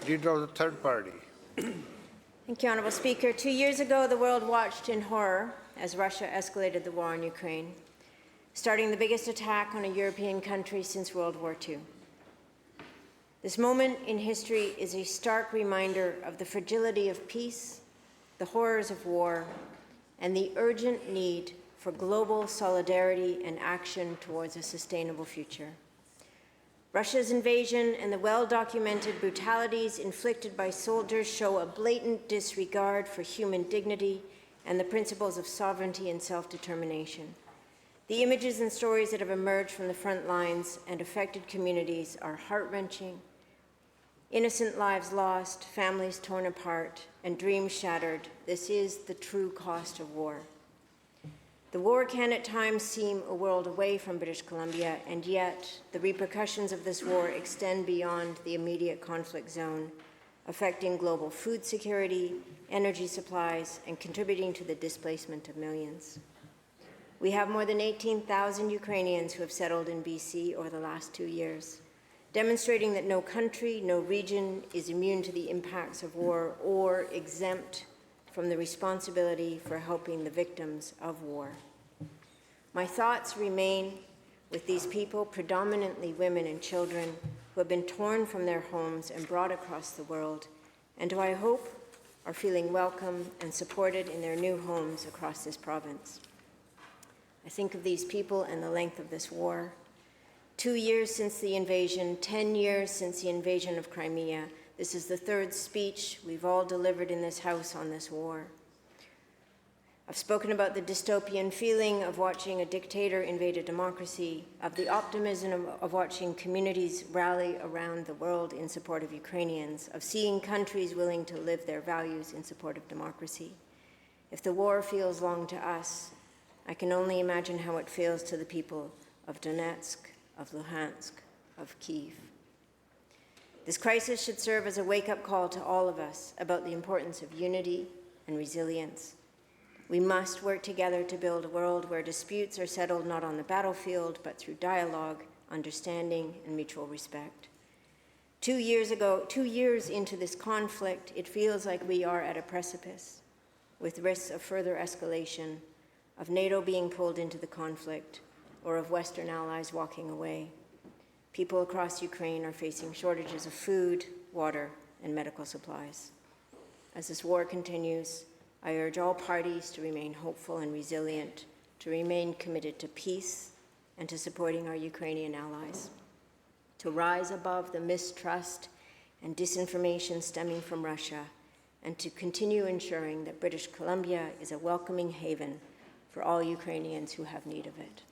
Leader of the third party. Thank you, Honourable Speaker. 2 years ago, the world watched in horror as Russia escalated the war in Ukraine, starting the biggest attack on a European country since World War II. This moment in history is a stark reminder of the fragility of peace, the horrors of war, and the urgent need for global solidarity and action towards a sustainable future. Russia's invasion and the well-documented brutalities inflicted by soldiers show a blatant disregard for human dignity and the principles of sovereignty and self-determination. The images and stories that have emerged from the front lines and affected communities are heart-wrenching. Innocent lives lost, families torn apart, and dreams shattered. This is the true cost of war. The war can at times seem a world away from British Columbia, and yet the repercussions of this war extend beyond the immediate conflict zone, affecting global food security, energy supplies, and contributing to the displacement of millions. We have more than 18,000 Ukrainians who have settled in BC over the last 2 years, demonstrating that no country, no region is immune to the impacts of war or exempt from the responsibility for helping the victims of war. My thoughts remain with these people, predominantly women and children, who have been torn from their homes and brought across the world, and who I hope are feeling welcome and supported in their new homes across this province. I think of these people and the length of this war. 2 years since the invasion, 10 years since the invasion of Crimea. This is the third speech we've all delivered in this House on this war. I've spoken about the dystopian feeling of watching a dictator invade a democracy, of the optimism of watching communities rally around the world in support of Ukrainians, of seeing countries willing to live their values in support of democracy. If the war feels long to us, I can only imagine how it feels to the people of Donetsk, of Luhansk, of Kyiv. This crisis should serve as a wake-up call to all of us about the importance of unity and resilience. We must work together to build a world where disputes are settled not on the battlefield, but through dialogue, understanding, and mutual respect. 2 years into this conflict, it feels like we are at a precipice, with risks of further escalation, of NATO being pulled into the conflict, or of Western allies walking away. People across Ukraine are facing shortages of food, water, and medical supplies. As this war continues, I urge all parties to remain hopeful and resilient, to remain committed to peace and to supporting our Ukrainian allies, to rise above the mistrust and disinformation stemming from Russia, and to continue ensuring that British Columbia is a welcoming haven for all Ukrainians who have need of it.